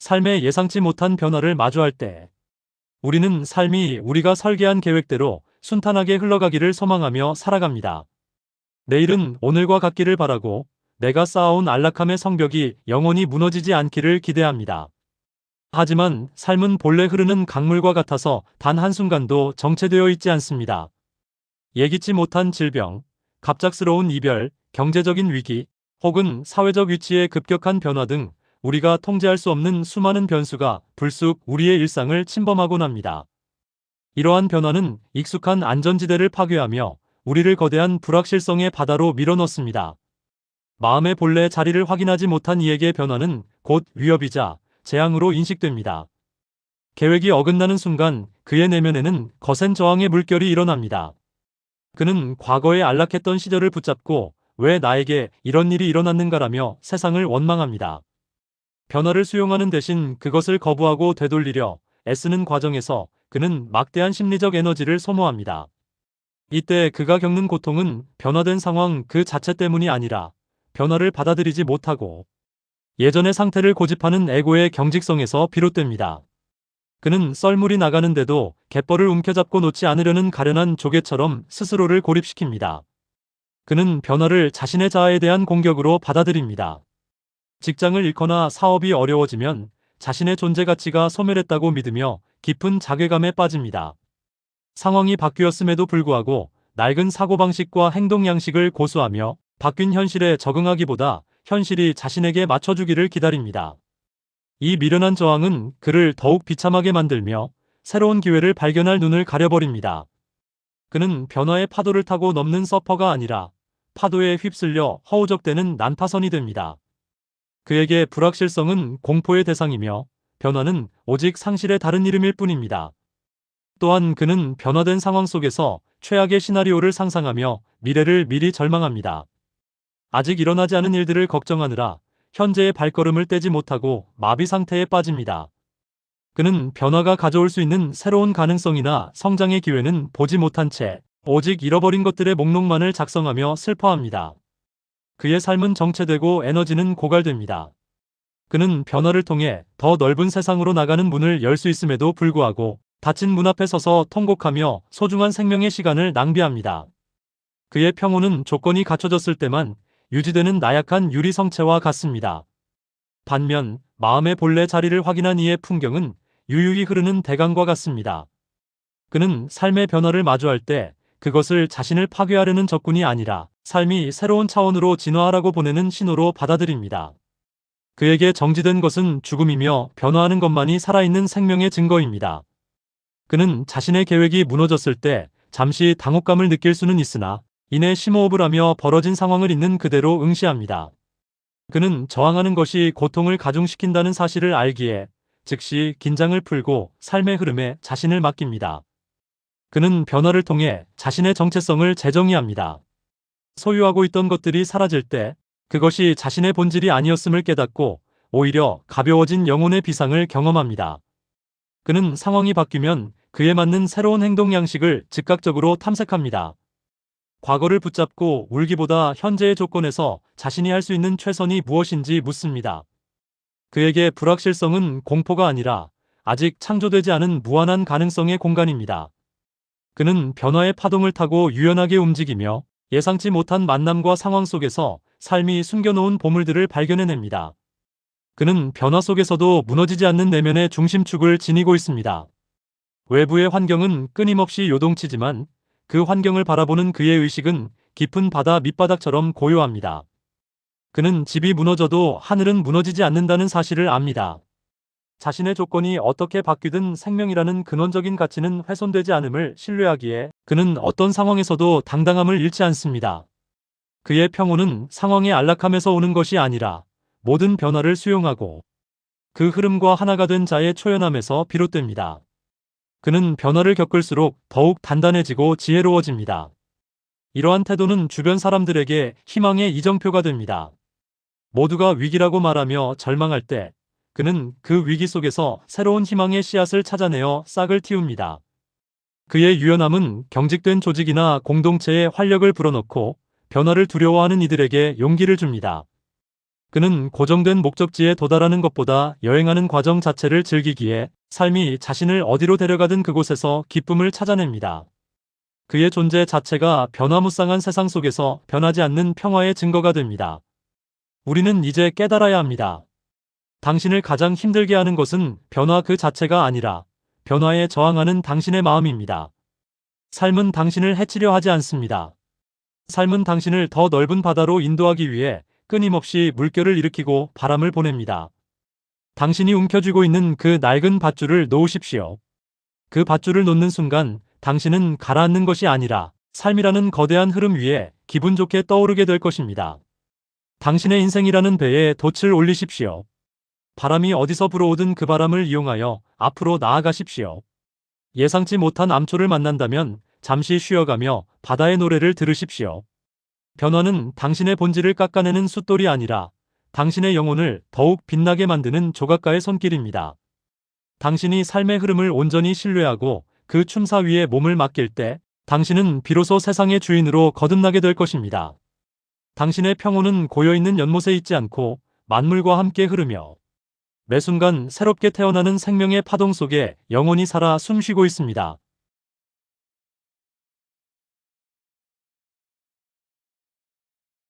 삶의 예상치 못한 변화를 마주할 때 우리는 삶이 우리가 설계한 계획대로 순탄하게 흘러가기를 소망하며 살아갑니다. 내일은 오늘과 같기를 바라고 내가 쌓아온 안락함의 성벽이 영원히 무너지지 않기를 기대합니다. 하지만 삶은 본래 흐르는 강물과 같아서 단 한순간도 정체되어 있지 않습니다. 예기치 못한 질병, 갑작스러운 이별, 경제적인 위기, 혹은 사회적 위치의 급격한 변화 등 우리가 통제할 수 없는 수많은 변수가 불쑥 우리의 일상을 침범하곤 합니다. 이러한 변화는 익숙한 안전지대를 파괴하며 우리를 거대한 불확실성의 바다로 밀어넣습니다. 마음의 본래 자리를 확인하지 못한 이에게 변화는 곧 위협이자 재앙으로 인식됩니다. 계획이 어긋나는 순간 그의 내면에는 거센 저항의 물결이 일어납니다. 그는 과거에 안락했던 시절을 붙잡고 왜 나에게 이런 일이 일어났는가라며 세상을 원망합니다. 변화를 수용하는 대신 그것을 거부하고 되돌리려 애쓰는 과정에서 그는 막대한 심리적 에너지를 소모합니다. 이때 그가 겪는 고통은 변화된 상황 그 자체 때문이 아니라 변화를 받아들이지 못하고 예전의 상태를 고집하는 에고의 경직성에서 비롯됩니다. 그는 썰물이 나가는데도 갯벌을 움켜잡고 놓지 않으려는 가련한 조개처럼 스스로를 고립시킵니다. 그는 변화를 자신의 자아에 대한 공격으로 받아들입니다. 직장을 잃거나 사업이 어려워지면 자신의 존재 가치가 소멸했다고 믿으며 깊은 자괴감에 빠집니다. 상황이 바뀌었음에도 불구하고 낡은 사고방식과 행동 양식을 고수하며 바뀐 현실에 적응하기보다 현실이 자신에게 맞춰주기를 기다립니다. 이 미련한 저항은 그를 더욱 비참하게 만들며 새로운 기회를 발견할 눈을 가려버립니다. 그는 변화의 파도를 타고 넘는 서퍼가 아니라 파도에 휩쓸려 허우적대는 난파선이 됩니다. 그에게 불확실성은 공포의 대상이며 변화는 오직 상실의 다른 이름일 뿐입니다. 또한 그는 변화된 상황 속에서 최악의 시나리오를 상상하며 미래를 미리 절망합니다. 아직 일어나지 않은 일들을 걱정하느라 현재의 발걸음을 떼지 못하고 마비 상태에 빠집니다. 그는 변화가 가져올 수 있는 새로운 가능성이나 성장의 기회는 보지 못한 채 오직 잃어버린 것들의 목록만을 작성하며 슬퍼합니다. 그의 삶은 정체되고 에너지는 고갈됩니다. 그는 변화를 통해 더 넓은 세상으로 나가는 문을 열 수 있음에도 불구하고 닫힌 문 앞에 서서 통곡하며 소중한 생명의 시간을 낭비합니다. 그의 평온은 조건이 갖춰졌을 때만 유지되는 나약한 유리 성체와 같습니다. 반면 마음의 본래 자리를 확인한 이의 풍경은 유유히 흐르는 대강과 같습니다. 그는 삶의 변화를 마주할 때 그것을 자신을 파괴하려는 적군이 아니라 삶이 새로운 차원으로 진화하라고 보내는 신호로 받아들입니다. 그에게 정지된 것은 죽음이며 변화하는 것만이 살아있는 생명의 증거입니다. 그는 자신의 계획이 무너졌을 때 잠시 당혹감을 느낄 수는 있으나 이내 심호흡을 하며 벌어진 상황을 있는 그대로 응시합니다. 그는 저항하는 것이 고통을 가중시킨다는 사실을 알기에 즉시 긴장을 풀고 삶의 흐름에 자신을 맡깁니다. 그는 변화를 통해 자신의 정체성을 재정의합니다. 소유하고 있던 것들이 사라질 때 그것이 자신의 본질이 아니었음을 깨닫고 오히려 가벼워진 영혼의 비상을 경험합니다. 그는 상황이 바뀌면 그에 맞는 새로운 행동 양식을 즉각적으로 탐색합니다. 과거를 붙잡고 울기보다 현재의 조건에서 자신이 할 수 있는 최선이 무엇인지 묻습니다. 그에게 불확실성은 공포가 아니라 아직 창조되지 않은 무한한 가능성의 공간입니다. 그는 변화의 파동을 타고 유연하게 움직이며 예상치 못한 만남과 상황 속에서 삶이 숨겨놓은 보물들을 발견해냅니다. 그는 변화 속에서도 무너지지 않는 내면의 중심축을 지니고 있습니다. 외부의 환경은 끊임없이 요동치지만 그 환경을 바라보는 그의 의식은 깊은 바다 밑바닥처럼 고요합니다. 그는 집이 무너져도 하늘은 무너지지 않는다는 사실을 압니다. 자신의 조건이 어떻게 바뀌든 생명이라는 근원적인 가치는 훼손되지 않음을 신뢰하기에 그는 어떤 상황에서도 당당함을 잃지 않습니다. 그의 평온은 상황의 안락함에서 오는 것이 아니라 모든 변화를 수용하고 그 흐름과 하나가 된 자의 초연함에서 비롯됩니다. 그는 변화를 겪을수록 더욱 단단해지고 지혜로워집니다. 이러한 태도는 주변 사람들에게 희망의 이정표가 됩니다. 모두가 위기라고 말하며 절망할 때 그는 그 위기 속에서 새로운 희망의 씨앗을 찾아내어 싹을 틔웁니다. 그의 유연함은 경직된 조직이나 공동체에 활력을 불어넣고 변화를 두려워하는 이들에게 용기를 줍니다. 그는 고정된 목적지에 도달하는 것보다 여행하는 과정 자체를 즐기기에 삶이 자신을 어디로 데려가든 그곳에서 기쁨을 찾아냅니다. 그의 존재 자체가 변화무쌍한 세상 속에서 변하지 않는 평화의 증거가 됩니다. 우리는 이제 깨달아야 합니다. 당신을 가장 힘들게 하는 것은 변화 그 자체가 아니라 변화에 저항하는 당신의 마음입니다. 삶은 당신을 해치려 하지 않습니다. 삶은 당신을 더 넓은 바다로 인도하기 위해 끊임없이 물결을 일으키고 바람을 보냅니다. 당신이 움켜쥐고 있는 그 낡은 밧줄을 놓으십시오. 그 밧줄을 놓는 순간 당신은 가라앉는 것이 아니라 삶이라는 거대한 흐름 위에 기분 좋게 떠오르게 될 것입니다. 당신의 인생이라는 배에 돛을 올리십시오. 바람이 어디서 불어오든 그 바람을 이용하여 앞으로 나아가십시오. 예상치 못한 암초를 만난다면 잠시 쉬어가며 바다의 노래를 들으십시오. 변화는 당신의 본질을 깎아내는 숫돌이 아니라 당신의 영혼을 더욱 빛나게 만드는 조각가의 손길입니다. 당신이 삶의 흐름을 온전히 신뢰하고 그 춤사 위에 몸을 맡길 때 당신은 비로소 세상의 주인으로 거듭나게 될 것입니다. 당신의 평온은 고여있는 연못에 있지 않고 만물과 함께 흐르며 매 순간 새롭게 태어나는 생명의 파동 속에 영원히 살아 숨쉬고 있습니다.